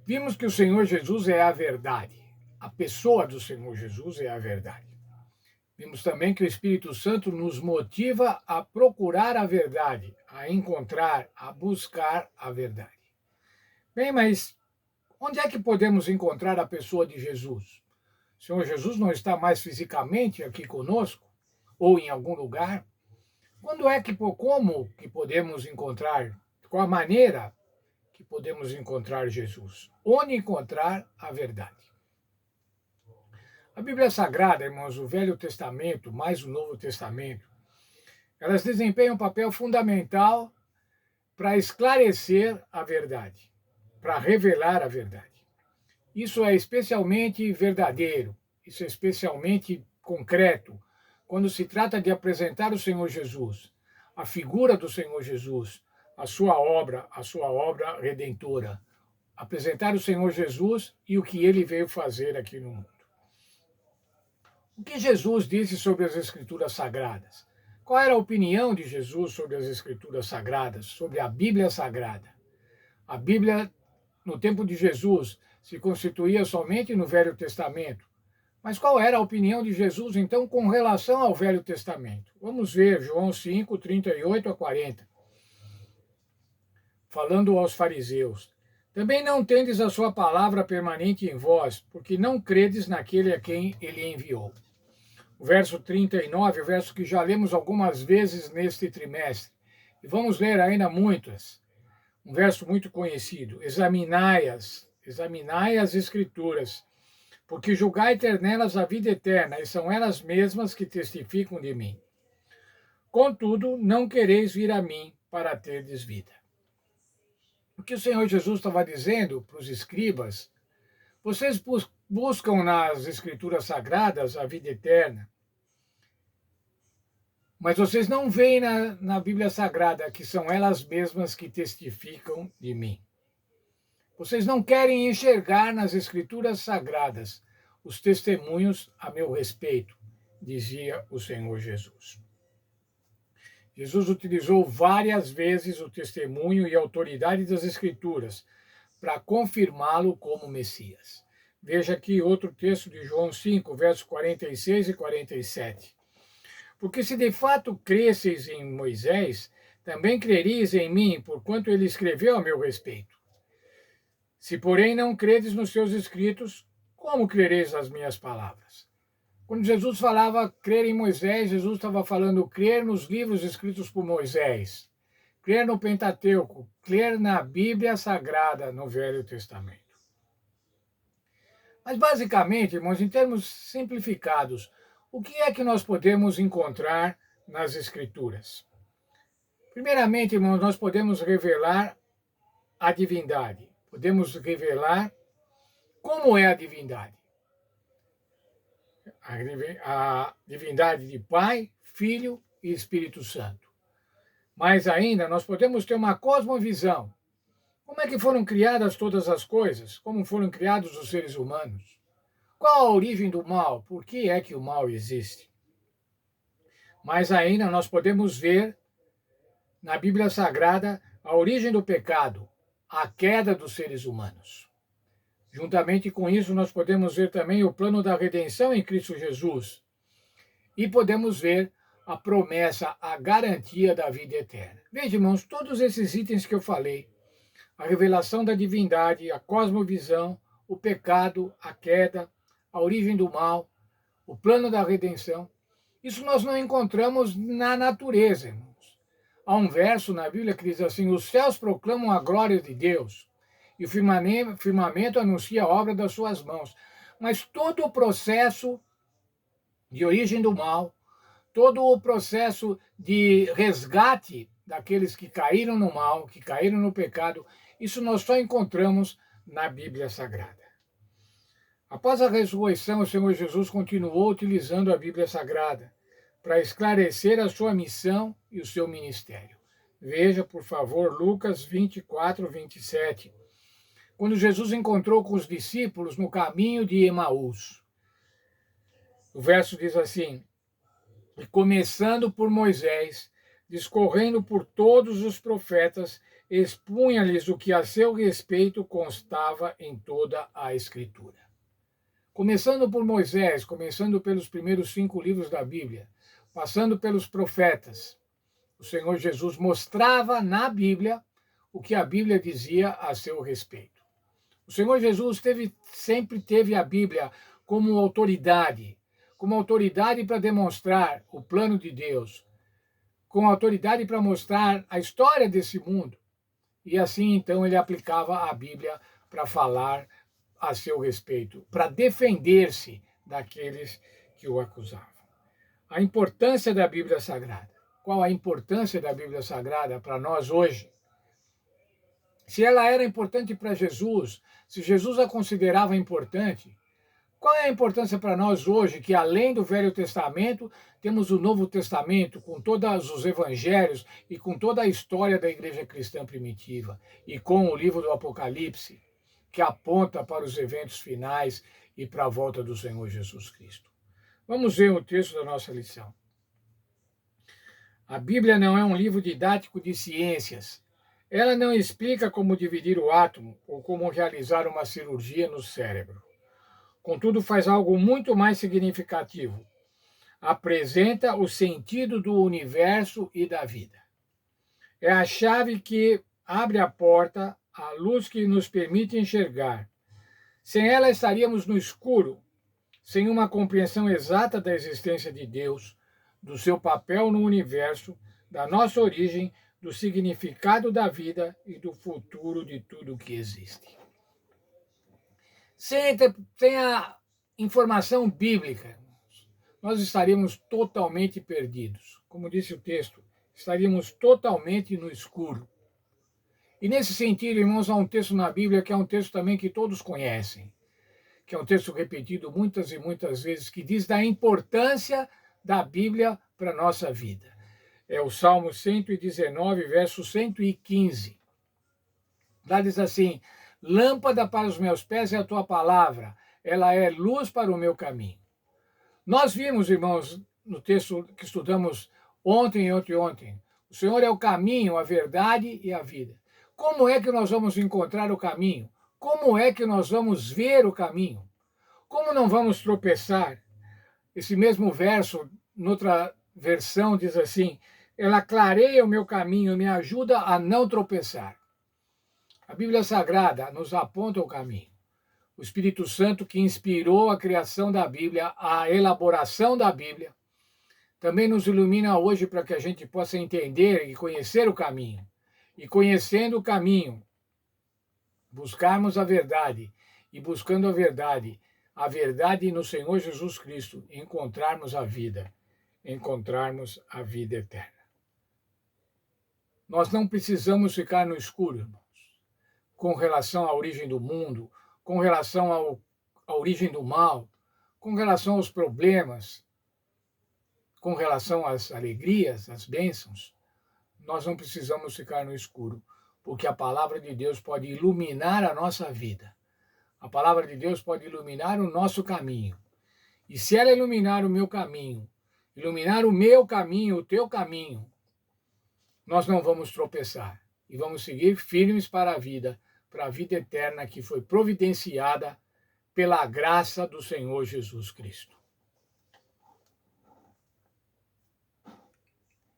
Vimos que o Senhor Jesus é a verdade. A pessoa do Senhor Jesus é a verdade. Vimos também que o Espírito Santo nos motiva a procurar a verdade, a encontrar, a buscar a verdade. Bem, mas onde é que podemos encontrar a pessoa de Jesus? O Senhor Jesus não está mais fisicamente aqui conosco? Ou em algum lugar? Como que podemos encontrar? Qual a maneira que podemos encontrar Jesus? Onde encontrar a verdade? A Bíblia Sagrada, irmãos, o Velho Testamento, mais o Novo Testamento, elas desempenham um papel fundamental para esclarecer a verdade, para revelar a verdade. Isso é especialmente verdadeiro, isso é especialmente concreto, quando se trata de apresentar o Senhor Jesus, a figura do Senhor Jesus, a sua obra redentora. Apresentar o Senhor Jesus e o que ele veio fazer aqui no mundo. O que Jesus disse sobre as Escrituras Sagradas? Qual era a opinião de Jesus sobre as Escrituras Sagradas, sobre a Bíblia Sagrada? A Bíblia, no tempo de Jesus, se constituía somente no Velho Testamento. Mas qual era a opinião de Jesus, então, com relação ao Velho Testamento? Vamos ver João 5, 38 a 40. Falando aos fariseus: também não tendes a sua palavra permanente em vós, porque não credes naquele a quem ele enviou. O verso 39, o verso que já lemos algumas vezes neste trimestre, e vamos ler ainda muitas. Um verso muito conhecido: examinai as Escrituras, porque julgai ter nelas a vida eterna, e são elas mesmas que testificam de mim. Contudo, não quereis vir a mim para terdes vida. O que o Senhor Jesus estava dizendo para os escribas: vocês buscam nas Escrituras Sagradas a vida eterna, mas vocês não veem na Bíblia Sagrada que são elas mesmas que testificam de mim. Vocês não querem enxergar nas Escrituras Sagradas os testemunhos a meu respeito, dizia o Senhor Jesus. Jesus utilizou várias vezes o testemunho e a autoridade das Escrituras para confirmá-lo como Messias. Veja aqui outro texto de João 5, versos 46 e 47. Porque se de fato cresceis em Moisés, também crereis em mim, porquanto ele escreveu a meu respeito. Se, porém, não credes nos seus escritos, como crereis as minhas palavras? Quando Jesus falava crer em Moisés, Jesus estava falando crer nos livros escritos por Moisés, crer no Pentateuco, crer na Bíblia Sagrada no Velho Testamento. Mas, basicamente, irmãos, em termos simplificados, o que é que nós podemos encontrar nas Escrituras? Primeiramente, irmãos, nós podemos revelar a divindade. Podemos revelar como é a divindade. A divindade de Pai, Filho e Espírito Santo. Mas ainda nós podemos ter uma cosmovisão. Como é que foram criadas todas as coisas? Como foram criados os seres humanos? Qual a origem do mal? Por que é que o mal existe? Mas ainda nós podemos ver na Bíblia Sagrada a origem do pecado, a queda dos seres humanos. Juntamente com isso, nós podemos ver também o plano da redenção em Cristo Jesus. E podemos ver a promessa, a garantia da vida eterna. Veja, irmãos, todos esses itens que eu falei, a revelação da divindade, a cosmovisão, o pecado, a queda, a origem do mal, o plano da redenção, isso nós não encontramos na natureza, irmãos. Há um verso na Bíblia que diz assim: os céus proclamam a glória de Deus, e o firmamento anuncia a obra das suas mãos. Mas todo o processo de origem do mal, todo o processo de resgate daqueles que caíram no mal, que caíram no pecado, isso nós só encontramos na Bíblia Sagrada. Após a ressurreição, o Senhor Jesus continuou utilizando a Bíblia Sagrada para esclarecer a sua missão e o seu ministério. Veja, por favor, Lucas 24, 27. Quando Jesus encontrou com os discípulos no caminho de Emaús. O verso diz assim: e começando por Moisés, discorrendo por todos os profetas, expunha-lhes o que a seu respeito constava em toda a Escritura. Começando por Moisés, começando pelos primeiros 5 livros da Bíblia, passando pelos profetas, o Senhor Jesus mostrava na Bíblia o que a Bíblia dizia a seu respeito. O Senhor Jesus sempre teve a Bíblia como autoridade para demonstrar o plano de Deus, com autoridade para mostrar a história desse mundo. E assim, então, ele aplicava a Bíblia para falar a seu respeito, para defender-se daqueles que o acusavam. A importância da Bíblia Sagrada. Qual a importância da Bíblia Sagrada para nós hoje? Se ela era importante para Jesus, se Jesus a considerava importante, qual é a importância para nós hoje, que além do Velho Testamento, temos o Novo Testamento, com todos os evangelhos e com toda a história da igreja cristã primitiva, e com o livro do Apocalipse, que aponta para os eventos finais e para a volta do Senhor Jesus Cristo. Vamos ver o texto da nossa lição. A Bíblia não é um livro didático de ciências. Ela não explica como dividir o átomo ou como realizar uma cirurgia no cérebro. Contudo, faz algo muito mais significativo. Apresenta o sentido do universo e da vida. É a chave que abre a porta, a luz que nos permite enxergar. Sem ela, estaríamos no escuro, sem uma compreensão exata da existência de Deus, do seu papel no universo, da nossa origem, do significado da vida e do futuro de tudo que existe. Sem a informação bíblica, nós estaríamos totalmente perdidos. Como disse o texto, estaríamos totalmente no escuro. E nesse sentido, irmãos, há um texto na Bíblia que é um texto também que todos conhecem, que é um texto repetido muitas e muitas vezes, que diz da importância da Bíblia para a nossa vida. É o Salmo 119, verso 115. Lá diz assim: lâmpada para os meus pés é a tua palavra, ela é luz para o meu caminho. Nós vimos, irmãos, no texto que estudamos ontem e ontem, o Senhor é o caminho, a verdade e a vida. Como é que nós vamos encontrar o caminho? Como é que nós vamos ver o caminho? Como não vamos tropeçar? Esse mesmo verso, noutra versão, diz assim: ela clareia o meu caminho, me ajuda a não tropeçar. A Bíblia Sagrada nos aponta o caminho. O Espírito Santo, que inspirou a criação da Bíblia, a elaboração da Bíblia, também nos ilumina hoje para que a gente possa entender e conhecer o caminho. E conhecendo o caminho, buscarmos a verdade. E buscando a verdade no Senhor Jesus Cristo, encontrarmos a vida eterna. Nós não precisamos ficar no escuro, irmãos, com relação à origem do mundo, com relação à origem do mal, com relação aos problemas, com relação às alegrias, às bênçãos. Nós não precisamos ficar no escuro, porque a palavra de Deus pode iluminar a nossa vida. A palavra de Deus pode iluminar o nosso caminho. E se ela iluminar o meu caminho, iluminar o meu caminho, o teu caminho, nós não vamos tropeçar e vamos seguir firmes para a vida eterna que foi providenciada pela graça do Senhor Jesus Cristo.